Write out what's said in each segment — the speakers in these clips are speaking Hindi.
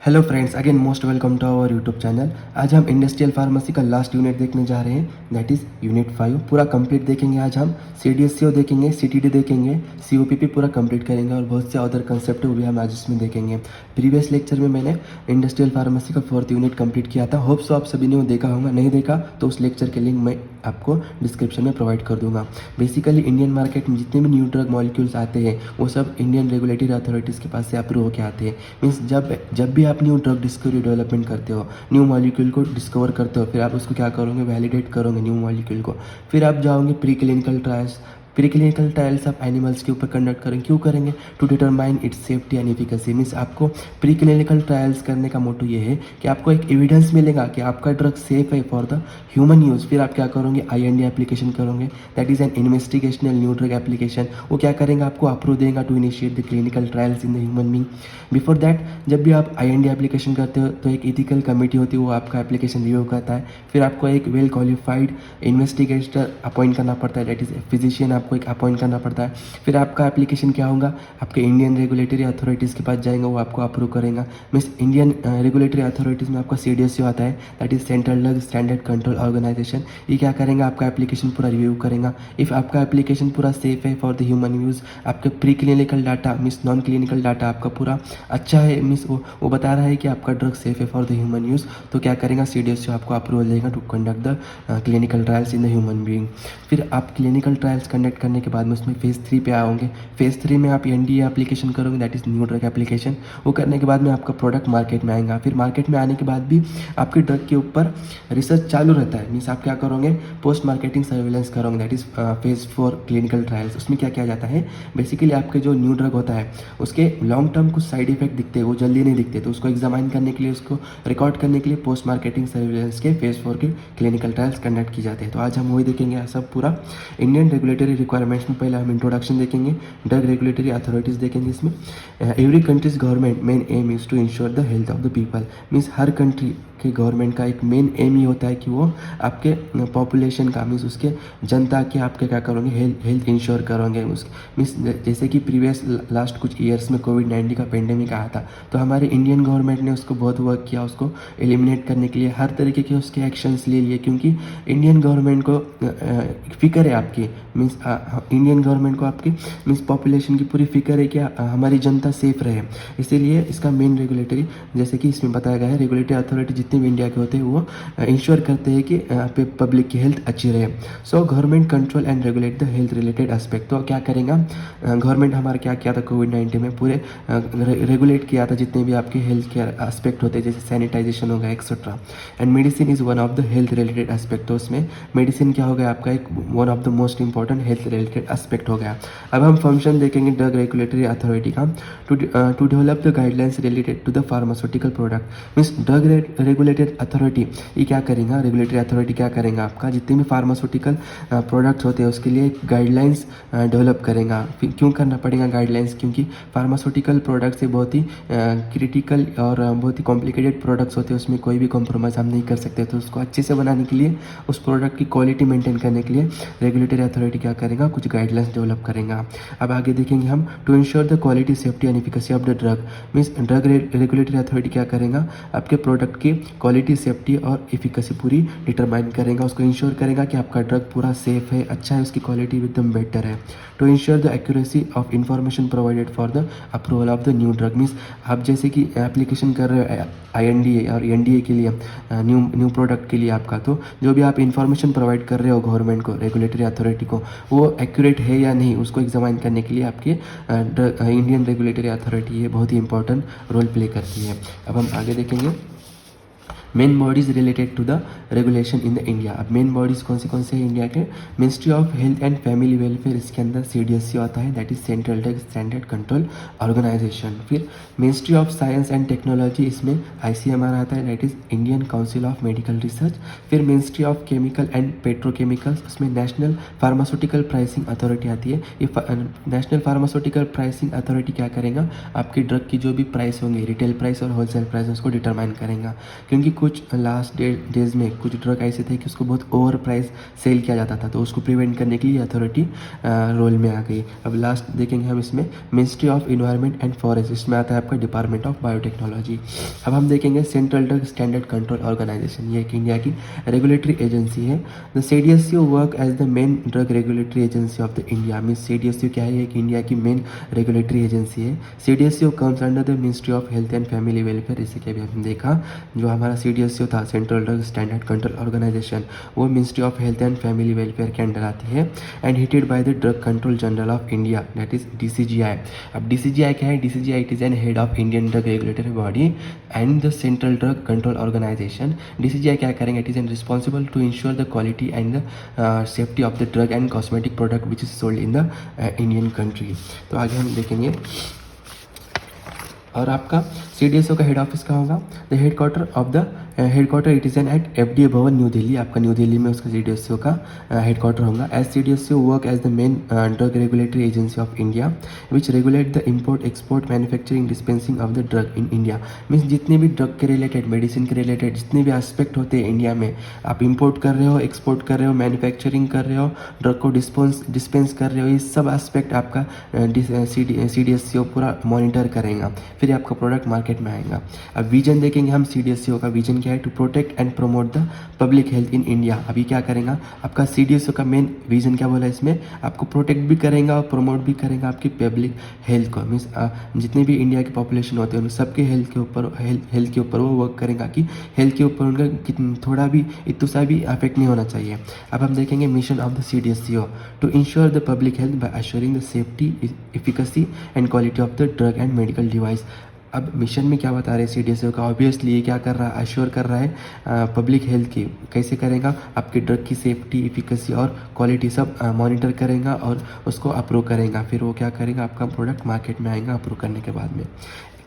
Hello friends, again most welcome to our YouTube channel. आज हम इंडस्ट्रियल फार्मेसी का लास्ट यूनिट देखने जा रहे हैं, दैट इज़ यूनिट 5। पूरा कंप्लीट देखेंगे। आज हम CDSCO देखेंगे, CTD देखेंगे, COPP पूरा कंप्लीट करेंगे और बहुत से अदर कंसेप्ट भी हम आज इसमें देखेंगे। प्रीवियस लेक्चर में मैंने इंडस्ट्रियल फार्मेसी का 4th यूनिट कंप्लीट किया था। होप सो आप सभी ने वो देखा होगा। नहीं देखा तो उस लेक्चर के लिंक मैं आपको डिस्क्रिप्शन में प्रोवाइड कर दूंगा। बेसिकली इंडियन मार्केट में जितने भी न्यू ड्रग मॉलिक्यूल्स आते हैं वो सब इंडियन रेगुलेटरी अथॉरिटीज़ के पास से अप्रूव होकर आते हैं। मीन्स जब भी आप न्यू ड्रग डिस्कवरी डेवलपमेंट करते हो, न्यू मॉलिक्यूल को डिस्कवर करते हो, फिर आप उसको क्या करोगे, वैलिडेट करोगे न्यू मॉलिक्यूल को। फिर आप जाओगे pre clinical trials. Pre clinical trials आप एनिमल्स के ऊपर कंडक्ट करेंगे। क्यों करेंगे? To determine its safety and efficacy. Means आपको प्री क्लिनिकल ट्रायल्स करने का मोटो ये है कि आपको एक एविडेंस मिलेगा कि आपका ड्रग सेफ है फॉर द ह्यूमन यूज़। फिर आप क्या करोगे, IND एप्लीकेशन करोगे, that is an investigational new drug application. वो क्या करेंगे, आपको अप्रूव देगा to initiate the clinical trials in the human being. Before that, जब भी आप IND एप्लीकेशन करते हो तो एक इथिकल कमेटी होती है, वो आपका एप्लीकेशन रिव्यू करता है। फिर आपको एक वेल क्वालिफाइड इन्वेस्टिगेटर अपॉइंट करना पड़ता है, दैट इज़ फिजिशियन आपको एक अपॉइंट करना पड़ता है। फिर आपका एप्लीकेशन क्या होगा, आपके इंडियन रेगुलेटरी अथॉरिटीज़ के पास जाएंगे, वो आपको अप्रूव करेगा। मीन्स इंडियन रेगुलेटरी अथॉरिटीज़ में आपका CDSCO आता है, that is central drug standard control organisation. ये क्या करेंगे, आपका एप्लीकेशन पूरा रिव्यू करेगा। इफ़ आपका एप्लीकेशन पूरा सेफ है फॉर द ह्यूमन यूज़, आपके pre clinical data means non clinical data आपका पूरा अच्छा है, मीन्स वो बता रहा है कि आपका ड्रग सेफ है फॉर द ह्यूमन यूज़, तो क्या करेगा, CDSCO आपको अप्रूवल देगा to conduct the clinical trials in the human being. फिर आप क्लिनिकल ट्रायल्स कंडक्ट करने के बाद में उसमें फेज़ 3 पे आओगे। फेज़ 3 में आप NDA एप्लीकेशन करोगे, that is new drug application. वो करने के बाद में आपका प्रोडक्ट मार्केट में आएगा। फिर मार्केट में आने के बाद भी आपके ड्रग के ऊपर रिसर्च चालू रहता है। मीन्स आप क्या करोगे, पोस्ट मार्केटिंग सर्विलेंस करोगे, that is phase 4 clinical trials. उसमें क्या किया जाता है, बेसिकली आपके जो न्यू ड्रग होता है उसके लॉन्ग टर्म कुछ साइड इफेक्ट दिखते हैं, वो जल्दी नहीं दिखते, तो उसको एग्जामाइन करने के लिए, उसको रिकॉर्ड करने के लिए पोस्ट मार्केटिंग सर्विलेंस के फेज़ 4 के क्लिनिकल ट्रायल्स कंडक्ट की जाते हैं। तो आज हम वही देखेंगे सब पूरा। इंडियन रेगुलेटरी रिक्वायरमेंट्स में पहले हम इंट्रोडक्शन देखेंगे, ड्रग रेगुलेटरी अथॉरिटीज़ देखेंगे। इसमें every countries government main aim is to ensure the health of the people. Means हर कंट्री के गवर्नमेंट का एक मेन एम ही होता है कि वो आपके पॉपुलेशन का, मीन्स उसके जनता के आपके क्या करोगे, हेल्थ इंश्योर करोगे। उस मीन्स जैसे कि प्रीवियस लास्ट कुछ ईयर्स में कोविड-19 का पेंडेमिक आया था, तो हमारे इंडियन गवर्नमेंट ने उसको बहुत वर्क किया, उसको एलिमिनेट करने के लिए हर तरीके के उसके एक्शंस ले लिए, क्योंकि इंडियन गवर्नमेंट को फिक्र है आपकी, मीन्स इंडियन गवर्नमेंट को आपकी मीन्स पॉपुलेशन की पूरी फिक्र है कि हमारी जनता सेफ रहे। इसीलिए इसका मेन रेगुलेटरी, जैसे कि इसमें बताया गया है, रेगुलेटरी अथॉरिटी जितने भी इंडिया के होते हैं वो इंश्योर करते हैं कि पब्लिक की हेल्थ अच्छी रहे। So government control and regulate the health related aspect. तो क्या करेगा गवर्नमेंट, हमारा क्या किया था कोविड-19 में, पूरे रेगुलेट किया था जितने भी आपके हेल्थ केयर एस्पेक्ट होते हैं, जैसे सैनिटाइजेशन हो गया etcetera. And medicine is one of the health related aspect. तो उसमें मेडिसिन क्या हो गया, आपका एक one of the most important health related aspect हो गया। अब हम फंक्शन देखेंगे ड्रग रेगुलेटरी अथॉरिटी का, to develop the guidelines related to the pharmaceutical product. Means drug regulated authority ये क्या करेगा, रेगुलेटरी अथॉरिटी क्या करेगा, आपका जितने भी फार्मास्यूटिकल प्रोडक्ट्स होते हैं उसके लिए गाइडलाइंस डेवलप करेगा। क्यों करना पड़ेगा गाइडलाइंस, क्योंकि फार्मास्यूटिकल प्रोडक्ट्स से बहुत ही क्रिटिकल और बहुत ही कॉम्प्लिकेटेड प्रोडक्ट्स होते हैं, उसमें कोई भी कॉम्प्रोमाइज़ हम नहीं कर सकते। तो उसको अच्छे से बनाने के लिए, उस प्रोडक्ट की क्वालिटी मेंटेन करने के लिए रेगुलेटरी अथॉरिटी क्या करेगा, कुछ गाइडलाइंस डेवलप करेगा। अब आगे देखेंगे हम, to ensure the quality safety and efficacy of the drug. Means drug regulatory authority क्या करेगा, आपके प्रोडक्ट की क्वालिटी सेफ्टी और एफिकेसी पूरी डिटरमाइन करेगा, उसको इंश्योर करेगा कि आपका ड्रग पूरा सेफ है, अच्छा है, उसकी क्वालिटी एकदम बेटर है। To ensure the accuracy of information provided for the approval of the new drug. Means आप जैसे कि एप्लीकेशन कर रहे हो IND और NDA के लिए, न्यू प्रोडक्ट के लिए आपका, तो जो भी आप इंफॉर्मेशन प्रोवाइड कर रहे हो गवर्नमेंट को, रेगुलेटरी अथॉरिटी को, वो एक्यूरेट है या नहीं, उसको एग्जामाइन करने के लिए आपके इंडियन रेगुलेटरी अथॉरिटी ये बहुत ही इंपॉर्टेंट रोल प्ले करती है। अब हम आगे देखेंगे main bodies related to the regulation in the India. अब मेन बॉडीज़ कौन से हैं इंडिया के, ministry of health and family welfare, इसके अंदर CDSCO आता है, that is central drug standard control organisation. फिर ministry of science and technology, इसमें ICMR आता है, that is Indian council of medical research. फिर ministry of chemical and petrochemicals, उसमें नेशनल फार्मास्यूटिकल प्राइसिंग अथॉरिटी आती है। ये नेशनल फार्मास्यूटिकल प्राइसिंग अथॉरिटी क्या करेगा, आपकी ड्रग की जो भी प्राइस होंगे, रिटेल प्राइस और होलसेल प्राइस, उसको डिटरमाइन करेगा, क्योंकि कुछ लास्ट डेज में कुछ ड्रग ऐसे थे कि उसको बहुत ओवर प्राइस सेल किया जाता था, तो उसको प्रिवेंट करने के लिए अथॉरिटी रोल में आ गई। अब लास्ट देखेंगे हम इसमें ministry of environment and forest, इसमें आता है आपका डिपार्टमेंट ऑफ बायोटेक्नोलॉजी। अब हम देखेंगे central drug standard control organisation, ये एक इंडिया की रेगुलेटरी एजेंसी है। The CDSCO work as the main drug regulatory agency of the India. Means CDSCO क्या है, एक इंडिया की मेन रेगुलेटरी एजेंसी है। CDSCO comes under the ministry of health and family welfare. इसे क्या भी हमने देखा, जो हमारा CDSCO था central drug standard control organisation, वो ministry of health and family welfare के अंडर आती है and headed by the drug control general of India, that is DCGI। अब DCGI क्या है, DCGI it is an head of Indian drug regulatory body and the central drug control organisation. DCGI क्या करेंगे, it is an responsible to ensure the quality and the safety of the drug and cosmetic product which is sold in the Indian country. तो आगे हम देखेंगे। और आपका CDSCO का हेड ऑफिस कहाँ होगा, the headquarter it is an at FDA Bhavan new Delhi. आपका न्यू दिल्ली में उसका CDSCO का हेडक्वार्टर होगा। As CDSCO work as the main drug regulatory agency of India which regulate the import export manufacturing dispensing of the drug in India. Means जितने भी ड्रग के रिलेटेड, मेडिसिन के रिलेटेड जितने भी एस्पेक्ट होते हैं इंडिया में, आप इम्पोर्ट कर रहे हो, एक्सपोर्ट कर रहे हो, मैन्युफैक्चरिंग कर रहे हो, ड्रग को डिस्पेंस कर रहे हो, ये सब एस्पेक्ट आपका CDSCO पूरा मॉनिटर करेगा, फिर आपका प्रोडक्ट मार्केट में आएगा। अब विजन देखेंगे हम, CDSCO का विजन क्या है, to protect and promote the public health in India. अभी क्या करेगा आपका CDSCO का मेन विजन, क्या बोला इसमें, आपको प्रोटेक्ट भी करेगा और प्रमोट भी करेगा आपकी पब्लिक हेल्थ को। मीन्स जितने भी इंडिया के पॉपुलेशन होते हैं उन सबके हेल्थ के ऊपर वो वर्क करेगा कि हेल्थ के ऊपर उनका थोड़ा भी इतना सा भी अफेक्ट नहीं होना चाहिए। अब हम देखेंगे mission of the CDSCO to ensure the public health by assuring the safety, efficacy and quality of the drug and medical device. अब मिशन में क्या बता रहे हैं CDSCO का, ऑब्वियसली ये क्या कर रहा है, अश्योर कर रहा है पब्लिक हेल्थ की। कैसे करेगा, आपके ड्रग की सेफ्टी, एफिकेसी और क्वालिटी सब मॉनिटर करेगा और उसको अप्रूव करेगा। फिर वो क्या करेगा, आपका प्रोडक्ट मार्केट में आएगा अप्रूव करने के बाद में।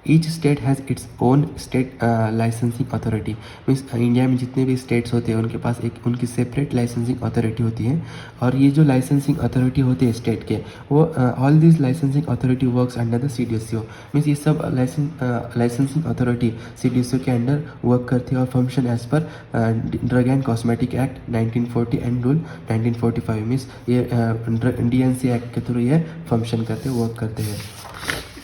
Each state has its own state licensing authority. Means India में जितने भी स्टेट्स होते हैं उनके पास एक उनकी सेपरेट लाइसेंसिंग अथॉरिटी होती है। और ये जो लाइसेंसिंग अथॉरिटी होती है स्टेट के, वो all this licensing authority works under the CDSCO। Means ये सब लाइसेंसिंग अथॉरिटी CDSCO के अंडर वर्क करती है और function as per drug and cosmetic act 1940 and rule 1945। Means ये DNC एक्ट के थ्रू ये फंक्शन करते वर्क करते हैं।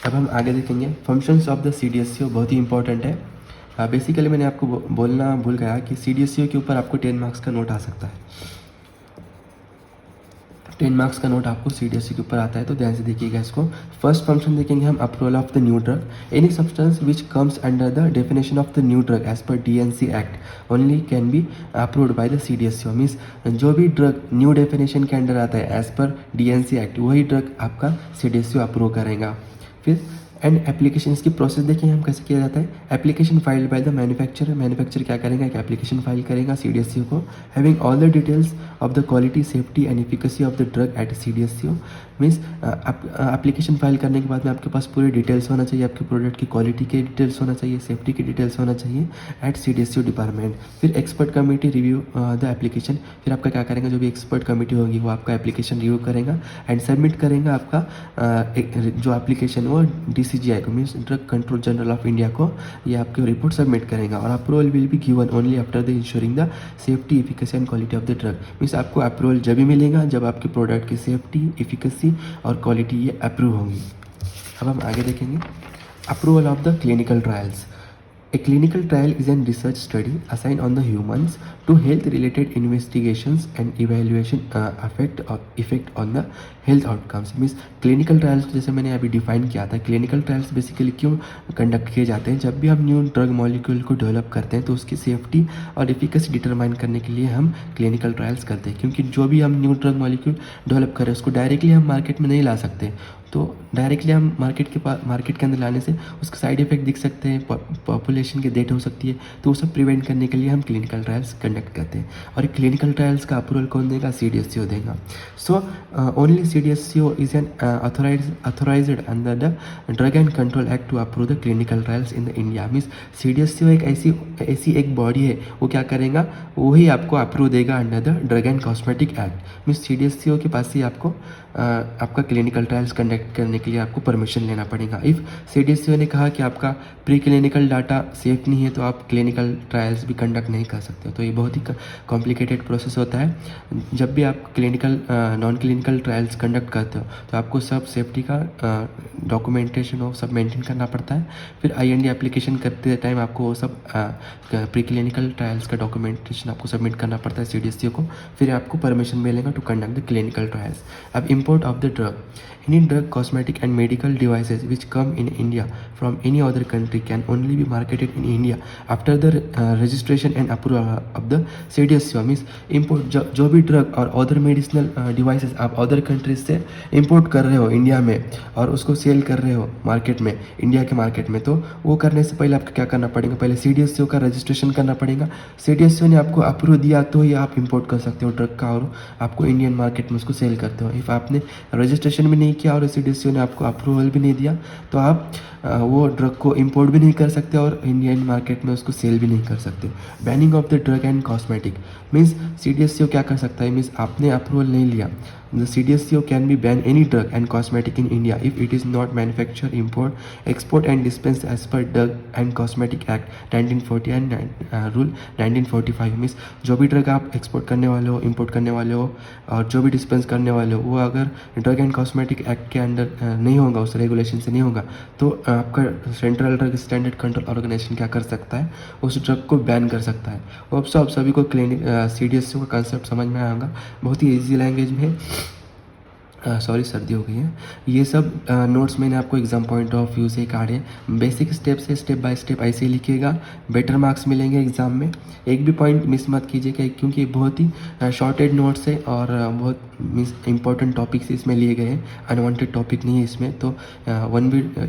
अब हम आगे देखेंगे फंक्शंस ऑफ द CDSCO, बहुत ही इंपॉर्टेंट है। बेसिकली मैंने आपको बोलना भूल गया कि CDSCO के ऊपर आपको 10 मार्क्स का नोट आ सकता है। 10 मार्क्स का नोट आपको CDSCO के ऊपर आता है, तो ध्यान से देखिएगा इसको। फर्स्ट फंक्शन देखेंगे हम, approval of the new drug. Any substance which comes under the definition of the new drug as per DNC act only can be approved by the CDSCO। Means जो भी ड्रग न्यू डेफिनेशन के अंडर आता है एज पर DNC एक्ट, वही ड्रग आपका CDSCO अप्रूव करेगा। फिर एंड एप्लीकेशन, इसकी प्रोसेस देखिए हम कैसे किया जाता है। Application filed by the manufacturer क्या करेगा, एक एप्लीकेशन फाइल करेगा CDSCO को, having all the details of the quality, safety and efficacy of the drug eight CDSCO। Means application file करने के बाद में आपके पास पूरे डिटेल्स होना चाहिए, आपके प्रोडक्ट की क्वालिटी के डिटेल्स होना चाहिए, सेफ्टी के डिटेल्स होना चाहिए एट CDSCO डिपार्टमेंट। फिर expert committee review the application. फिर आपका क्या करेंगे, जो भी एक्सपर्ट कमेटी होगी वो आपका एप्लीकेशन रिव्यू करेगा एंड सबमिट करेंगे आपका जो एप्लीकेशन वो DCGI को, means drug control general of India को, ये आपके रिपोर्ट सबमिट करेगा। और approval will be given only after the ensuring the safety, efficacy and quality of the drug. Means आपको अप्रूवल जब भी मिलेगा जब आपके प्रोडक्ट की सेफ्टी, एफिकेसी और क्वालिटी ये अप्रूव होगी। अब हम आगे देखेंगे approval of the clinical trials. A clinical trial is a research study assigned on the humans to health-related investigations and evaluation effect on the health outcomes। Means clinical trials जैसे मैंने अभी डिफाइन किया था, क्लिनिकल ट्रायल्स बेसिकली क्यों कंडक्ट किए जाते हैं, जब भी हम न्यू ड्रग मॉलिक्यूल को डेवलप करते हैं तो उसकी सेफ्टी और एफिकेसी डिटरमाइन करने के लिए हम क्लिनिकल ट्रायल्स करते हैं। क्योंकि जो भी हम न्यू ड्रग मॉलिक्यूल डेवलप करें उसको डायरेक्टली हम मार्केट में नहीं ला सकते, तो डायरेक्टली हम मार्केट के अंदर लाने से उसके साइड इफेक्ट दिख सकते हैं, पॉपुलेशन की डेथ हो सकती है, तो वो सब प्रिवेंट करने के लिए हम क्लिनिकल ट्रायल्स कंडक्ट करते हैं। और क्लिनिकल ट्रायल्स का अप्रूवल कौन देगा, CDSCO देगा। So only CDSCO is an authorized under the Drug and Control Act to approve the clinical trials in the India. Means CDSCO एक ऐसी एक बॉडी है, वो क्या करेगा, वही आपको अप्रूव देगा under the drug and cosmetic act. Means CDSCO के पास ही आपको आपका क्लिनिकल ट्रायल्स कंडक्ट करने के लिए आपको परमिशन लेना पड़ेगा। इफ़ CDSCO ने कहा कि आपका प्री क्लिनिकल डाटा सेफ नहीं है तो आप क्लिनिकल ट्रायल्स भी कंडक्ट नहीं कर सकते। तो ये बहुत ही कॉम्प्लिकेटेड प्रोसेस होता है। जब भी आप clinical non clinical trials conduct करते हो तो आपको सब सेफ्टी का डॉक्यूमेंटेशन हो सब मेंटेन करना पड़ता है। फिर IND एप्लीकेशन करते टाइम आपको वो सब प्री क्लिनिकल ट्रायल्स का डॉक्यूमेंटेशन आपको सबमिट करना पड़ता है CDSCO को, फिर आपको परमिशन मिलेगा to conduct the clinical trials. अब import of the drug, any drug, cosmetic and medical devices which come in India from any other country can only be marketed in India after the registration and approval of the CDSCO। Means import जो भी ड्रग और अदर मेडिसिनल डिवाइसेस आप अदर कंट्रीज से इम्पोर्ट कर रहे हो इंडिया में और उसको सेल कर रहे हो मार्केट में, इंडिया के मार्केट में, तो वो करने से पहले आपको क्या करना पड़ेगा, पहले CDSCO का रजिस्ट्रेशन करना पड़ेगा। CDSCO ने आपको अप्रूव दिया तो ही आप इम्पोर्ट कर सकते हो ड्रग का और आपको इंडियन मार्केट में उसको सेल करते हो। इफ़ आपने रजिस्ट्रेशन भी नहीं किया और CDSCO ने आपको अप्रूवल भी नहीं दिया तो आप वो ड्रग को इंपोर्ट भी नहीं कर सकते और इंडियन मार्केट में उसको सेल भी नहीं कर सकते। Banning of the drug and cosmetic means CDSCO क्या कर सकता है, मीन्स आपने अप्रूवल नहीं लिया, the CDSCO can be ban any drug and cosmetic in India if it is not manufactured, import, export and dispense as per Drug and Cosmetic Act 1940 and Rule 1945। Means जो भी ड्रग आप एक्सपोर्ट करने वाले हो, इंपोर्ट करने वाले हो और जो भी डिस्पेंस करने वाले हो वो अगर ड्रग एंड कॉस्मेटिक एक्ट के अंडर नहीं होगा, उस रेगुलेशन से नहीं होगा, तो आपका central drug standard control organisation क्या कर सकता है, उस ड्रग को बैन कर सकता है। अब आप सभी को CDSCO का कंसेप्ट समझ में आएगा, बहुत ही ईजी लैंग्वेज में है। सॉरी सर्दी हो गई है। ये सब नोट्स मैंने आपको एग्जाम पॉइंट ऑफ व्यू से काढ़े, बेसिक स्टेप से स्टेप बाय स्टेप ऐसे ही लिखिएगा, बेटर मार्क्स मिलेंगे एग्जाम में। एक भी पॉइंट मिस मत कीजिएगा क्योंकि बहुत ही शॉर्टेड नोट्स है और बहुत इंपॉर्टेंट टॉपिक्स इसमें लिए गए हैं, अनवांटेड टॉपिक नहीं है इसमें। तो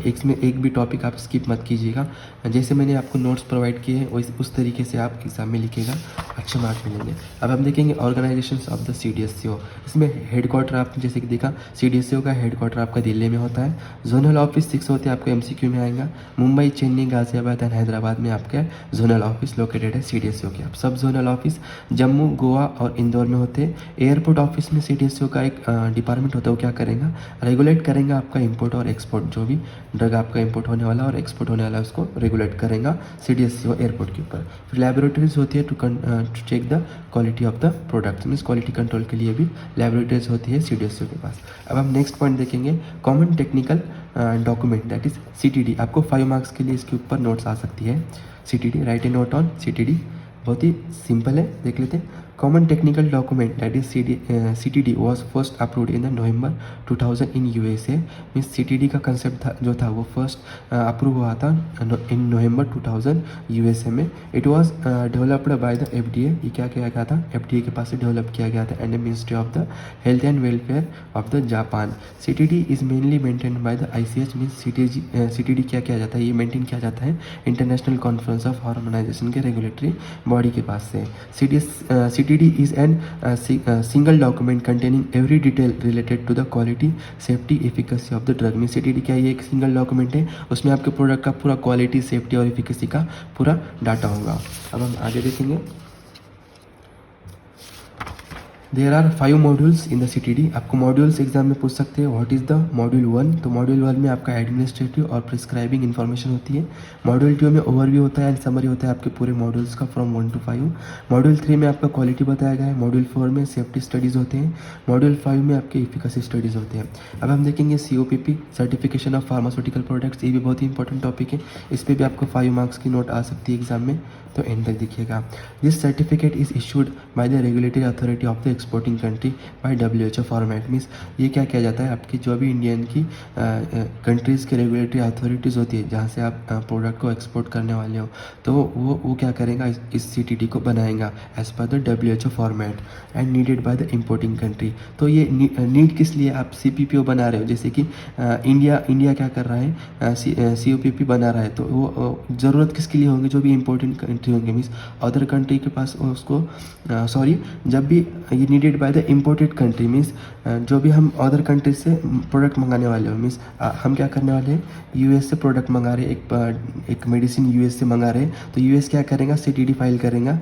इसमें एक भी टॉपिक आप स्किप मत कीजिएगा। जैसे मैंने आपको नोट्स प्रोवाइड किए हैं उस तरीके से आप एग्जाम में लिखिएगा, अच्छे मार्क्स मिलेंगे। अब हम देखेंगे ऑर्गेनाइजेशन ऑफ द CDSCO। इसमें हेडक्वार्टर आप जैसे कि देखा CDSCO का हेडक्वार्टर आपका दिल्ली में होता है। जोनल ऑफिस 6 होते हैं, आपको MCQ में आएगा। मुंबई, चेन्नई, गाजियाबाद एंड हैदराबाद में आपके जोनल ऑफिस लोकेटेड है CDSCO के। अब सब जोनल ऑफिस जम्मू, गोवा और इंदौर में होते हैं। एयरपोर्ट ऑफिस में CDSCO का एक डिपार्टमेंट होता है, वो क्या करेगा, रेगुलेट करेंगे आपका इंपोर्ट और एक्सपोर्ट, जो भी ड्रग आपका इंपोर्ट होने वाला और एक्सपोर्ट होने वाला है उसको रेगुलेट करेगा CDSCO एयरपोर्ट के ऊपर। फिर लैबोरेटरीज होती है to check the quality of the products, means quality control के लिए भी लैबोरेटरीज होती है CDSCO के पास। अब हम नेक्स्ट पॉइंट देखेंगे, common technical document that is CTD। आपको 5 मार्क्स के लिए इसके ऊपर नोट्स आ सकती है। CTD, right A note on CTD, बहुत ही सिंपल है, देख लेते हैं। Common technical document that is CTD was first approved in the November 2000 in USA। Means CTD का कंसेप्ट जो था वो फर्स्ट अप्रूव हुआ था इन November 2000 USA में। It was developed by the FDA। ये क्या किया गया था, FDA के पास से डेवलप किया गया था, and the ministry of the health and welfare of the Japan. CTD is mainly maintain by the ICH। Means CTD क्या किया जाता है, ये मेंटेन किया जाता है इंटरनेशनल कॉन्फ्रेंस ऑफ हार्मोनाइजेशन के रेगुलेटरी बॉडी के पास से। CTD is an single document containing every detail related to the quality, safety, efficacy of the drug। में CTD क्या, ये एक सिंगल डॉक्यूमेंट है, उसमें आपके प्रोडक्ट का पूरा क्वालिटी, सेफ्टी और एफिकेसी का पूरा डाटा होगा। अब हम आगे देखेंगे। There are 5 modules in the CTD। आपको मॉड्यूल्स एग्जाम में पूछ सकते हैं। व्हाट इज़ द मॉड्यूल 1, तो मॉड्यूल 1 में आपका एडमिनिस्ट्रेटिव और प्रिस्क्राइबिंग इन्फॉर्मेशन होती है। मॉड्यूल 2 में ओवरव्यू होता है एंड समरी होता है आपके पूरे मॉड्यूल्स का फ्रॉम 1 to 5। मॉड्यूल 3 में आपका क्वालिटी बताया गया है। मॉड्यूल 4 में सेफ्टी स्टडीज़ होते हैं। मॉड्यूल 5 में आपके एफिकेसी स्टडीज़ होते हैं। अब हम देखेंगे COPP, certification of pharmaceutical products. ये भी बहुत ही इंपॉर्टेंट टॉपिक है, इस पर भी आपको 5 मार्क्स की नोट आ सकती है एग्जाम में, तो एंड तक देखिएगा। This certificate is issued by the regulatory authority of the exporting country bye WHO format. Means ये क्या किया जाता है, आपकी जो भी इंडियन की कंट्रीज़ के रेगुलेटरी अथॉरिटीज़ होती है जहाँ से आप प्रोडक्ट को एक्सपोर्ट करने वाले हो, तो वो क्या करेगा, इस CTD को बनाएगा as per the WHO format and needed by the importing country. तो ये नीड किस लिए आप CPPO बना रहे हो, जैसे कि इंडिया क्या कर रहा है, COPP बना रहा है, तो वो ज़रूरत किसके लिए होंगे, जो भी इम्पोर्टेंट कंट्री होंगे, मीन्स अदर कंट्री के पास उसको सॉरी जब भी ये needed by the imported country, means जो भी हम अदर कंट्री से प्रोडक्ट मंगाने वाले हो, मीन्स हम क्या करने वाले हैं, यूएस से प्रोडक्ट मंगा रहे हैं, एक मेडिसिन यूएस से मंगा रहे हैं, तो यूएस क्या करेगा, सीटीडी फाइल करेगा,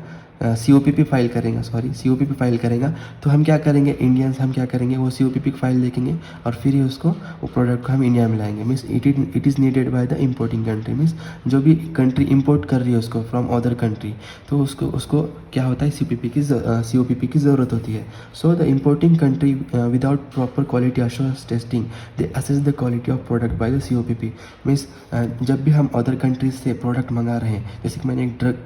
COPP फाइल करेगा, COPP फाइल करेगा। तो हम क्या करेंगे, इंडियंस हम क्या करेंगे, वो COPP फाइल देखेंगे और फिर ही उसको वो प्रोडक्ट को हम इंडिया में लाएंगे। Means it is needed by the importing country, means जो भी कंट्री इंपोर्ट कर रही है उसको फ्रॉम अदर कंट्री, तो उसको क्या होता है, COPP की ज़रूरत होती है। So the importing country without proper quality assurance testing they assess the quality of product by the COPP। Means जब भी हम अदर कंट्रीज से प्रोडक्ट मंगा रहे हैं, जैसे कि मैंने एक ड्रग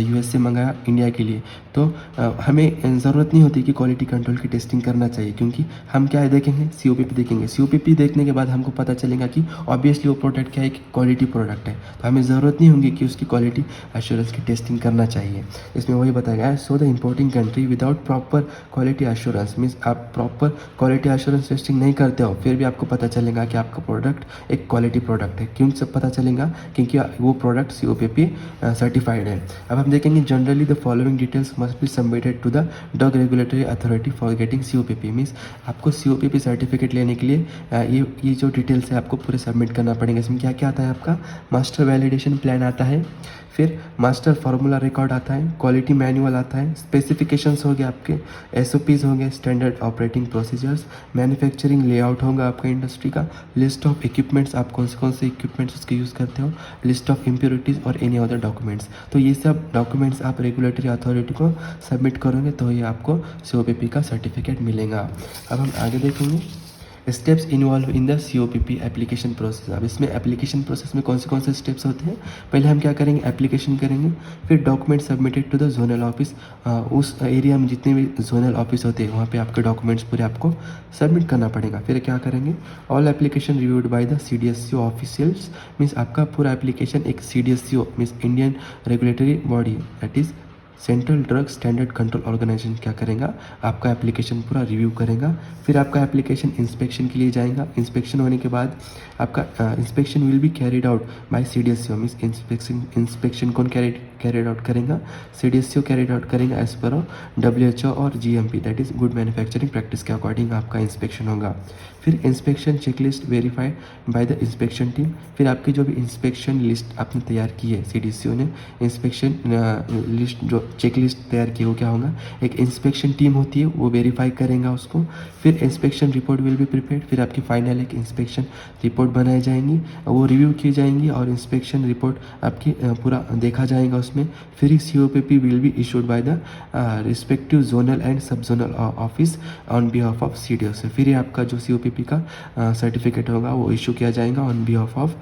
US से मंगाया इंडिया के लिए, तो हमें ज़रूरत नहीं होती कि क्वालिटी कंट्रोल की टेस्टिंग करना चाहिए, क्योंकि हम क्या है देखेंगे, COPP देखेंगे। COPP देखने के बाद हमको पता चलेगा कि ऑब्वियसली वो प्रोडक्ट क्या है, कि क्वालिटी प्रोडक्ट है, तो हमें ज़रूरत नहीं होगी कि उसकी क्वालिटी एश्योरेंस की टेस्टिंग करना चाहिए। इसमें वही बताया गया है, so the importing country without proper quality assurance, means आप प्रॉपर क्वालिटी एश्योरेंस टेस्टिंग नहीं करते हो, फिर भी आपको पता चलेगा कि आपका प्रोडक्ट एक क्वालिटी प्रोडक्ट है। क्यों सब पता चलेगा, क्योंकि वो प्रोडक्ट COPP सर्टिफाइड है। अब हम देखेंगे, generally the following details must be submitted to the drug regulatory authority for getting COPP। Means आपको COPP सर्टिफिकेट लेने के लिए ये जो डिटेल्स है आपको पूरे सबमिट करना पड़ेगा। इसमें क्या क्या आता है, आपका मास्टर वैलिडेशन प्लान आता है, फिर मास्टर फार्मूला रिकॉर्ड आता है, क्वालिटी मैनुअल आता है, स्पेसिफिकेशंस हो गए आपके, SOPs हो गए, standard operating procedures, manufacturing layout होगा आपका इंडस्ट्री का, लिस्ट ऑफ इक्विपमेंट्स, आप कौन से इक्विपमेंट्स उसके यूज़ करते हो, लिस्ट ऑफ इम्प्योरिटीज़ और एनी अदर डॉक्यूमेंट्स। तो ये सब डॉक्यूमेंट्स आप रेगुलेटरी अथॉरिटी को सबमिट करोगे तो ये आपको COPP का सर्टिफिकेट मिलेगा। अब हम आगे देखेंगे steps involve in the COPP application process. अब इसमें एप्लीकेशन प्रोसेस में कौन से स्टेप्स होते हैं, पहले हम क्या करेंगे, एप्लीकेशन करेंगे, फिर document submitted to the zonal office. उस एरिया में जितने भी जोनल ऑफिस होते हैं वहाँ पे आपके डॉक्यूमेंट्स पूरे आपको सबमिट करना पड़ेगा। फिर क्या करेंगे, all application reviewed by the CDSCO officials, means आपका पूरा एप्लीकेशन एक CDSCO means Indian regulatory body, that is central drug standard control organisation क्या करेगा, आपका एप्लीकेशन पूरा रिव्यू करेगा। फिर आपका एप्लीकेशन इंस्पेक्शन के लिए जाएगा। इंस्पेक्शन होने के बाद आपका inspection will be carried out by CDSCO, means inspection कौन कैरिड आउट करेगा, CDSCO कैरिड आउट करेगा एज पर WHO और GMP, that is good manufacturing practice के अकॉर्डिंग आपका इंस्पेक्शन होगा। फिर inspection checklist verified by the inspection team. फिर आपकी जो भी इंस्पेक्शन लिस्ट आपने तैयार की है, CDSCO ने इंस्पेक्शन लिस्ट जो चेकलिस्ट तैयार की, वो क्या होगा, एक इंस्पेक्शन टीम होती है, वो वेरीफाई करेगा उसको। फिर inspection report will be prepared, फिर आपकी फाइनल एक इंस्पेक्शन रिपोर्ट बनाई जाएंगी, वो रिव्यू की जाएंगी और इंस्पेक्शन रिपोर्ट आपकी पूरा देखा जाएगा उसमें। फिर ही COPP will be issued by the respective zonal and sub zonal office on behalf of CDSCO। फिर ही आपका जो COPP का सर्टिफिकेट होगा वो इशू किया जाएगा ऑन बिहाफ ऑफ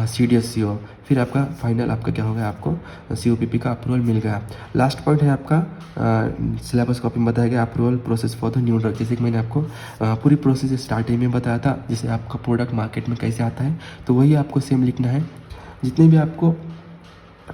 CDSCO। फिर आपका फाइनल आपका क्या होगा, आपको COPP का अप्रूवल मिल गया। लास्ट पॉइंट है आपका सिलेबस कॉपी में बताया गया, approval process for the new drug. जैसे कि मैंने आपको पूरी प्रोसेस स्टार्टिंग में बताया था, जैसे आपका प्रोडक्ट मार्केट में कैसे आता है, तो वही आपको सेम लिखना है। जितने भी आपको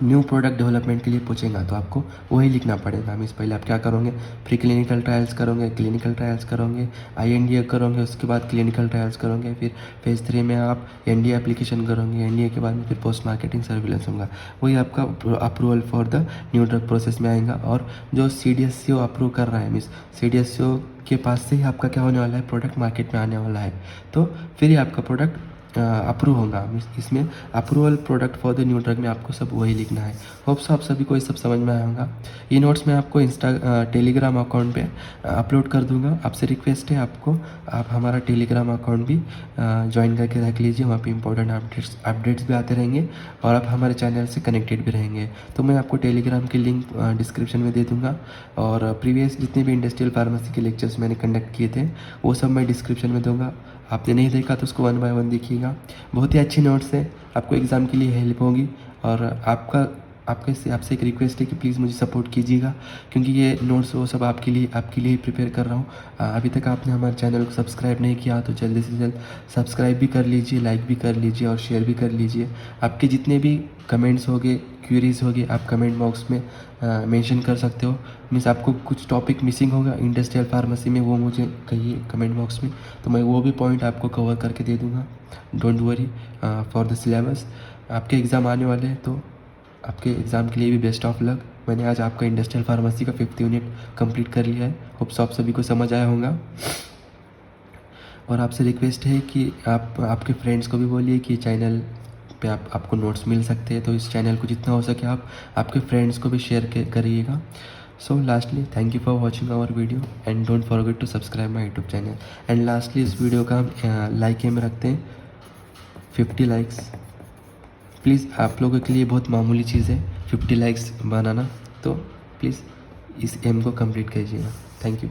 न्यू प्रोडक्ट डेवलपमेंट के लिए पूछेगा तो आपको वही लिखना पड़ेगा। मीन्स पहले आप क्या करोगे, प्री क्लिनिकल ट्रायल्स करोगे, क्लिनिकल ट्रायल्स करोगे, INDA करोगे, उसके बाद क्लिनिकल ट्रायल्स करोगे, फिर फेज़ 3 में आप NDA एप्लीकेशन करोगे, NDA के बाद में फिर पोस्ट मार्केटिंग सर्विलेंस होगा। वही आपका approval for the new drug process में आएगा। और जो CDSCO अप्रूव कर रहा है, मीन्स CDSCO के पास से ही आपका क्या होने वाला है, प्रोडक्ट मार्केट में आने वाला है, तो फिर ही आपका प्रोडक्ट अप्रूव होगा। इसमें approval product for the new drug में आपको सब वही लिखना है। होप्स आप सभी को ये सब समझ में आया होगा। ये नोट्स मैं आपको टेलीग्राम अकाउंट पे अपलोड कर दूंगा। आपसे रिक्वेस्ट है आपको, आप हमारा टेलीग्राम अकाउंट भी ज्वाइन करके रख लीजिए, वहाँ पे इंपॉर्टेंट अपडेट्स भी आते रहेंगे और आप हमारे चैनल से कनेक्टेड भी रहेंगे। तो मैं आपको टेलीग्राम की लिंक डिस्क्रिप्शन में दे दूँगा और प्रीवियस जितने भी इंडस्ट्रियल फार्मेसी के लेक्चर्स मैंने कंडक्ट किए थे वो सब मैं डिस्क्रिप्शन में दूँगा। आपने नहीं देखा तो उसको 1 बाय 1 देखिएगा। बहुत ही अच्छी नोट्स है, आपको एग्ज़ाम के लिए हेल्प होगी। और आपसे एक रिक्वेस्ट है कि प्लीज़ मुझे सपोर्ट कीजिएगा, क्योंकि ये नोट्स वो सब आपके लिए ही प्रिपेयर कर रहा हूँ। अभी तक आपने हमारे चैनल को सब्सक्राइब नहीं किया तो जल्दी से जल्द सब्सक्राइब भी कर लीजिए, लाइक भी कर लीजिए और शेयर भी कर लीजिए। आपके जितने भी कमेंट्स होंगे, क्वेरीज होगी, आप कमेंट बॉक्स में मेंशन कर सकते हो। मीन्स आपको कुछ टॉपिक मिसिंग होगा इंडस्ट्रियल फार्मेसी में, वो मुझे कहिए कमेंट बॉक्स में, तो मैं वो भी पॉइंट आपको कवर करके दे दूँगा। Don't worry for the syllabus. आपके एग्ज़ाम आने वाले हैं तो आपके एग्ज़ाम के लिए भी बेस्ट ऑफ लक। मैंने आज आपका इंडस्ट्रियल फार्मेसी का 5th यूनिट कंप्लीट कर लिया है। होप्स आप सभी को समझ आया होगा। और आपसे रिक्वेस्ट है कि आप आपके फ्रेंड्स को भी बोलिए कि चैनल पे आपको नोट्स मिल सकते हैं, तो इस चैनल को जितना हो सके आप आपके फ्रेंड्स को भी शेयर करिएगा। So lastly thank you for watching our video and don't forget to subscribe my YouTube channel. And lastly इस वीडियो का हम लाइक में रखते हैं 50 लाइक्स। प्लीज़ आप लोगों के लिए बहुत मामूली चीज़ है 50 लाइक्स बनाना, तो प्लीज़ इस एम को कंप्लीट कीजिएगा। Thank you.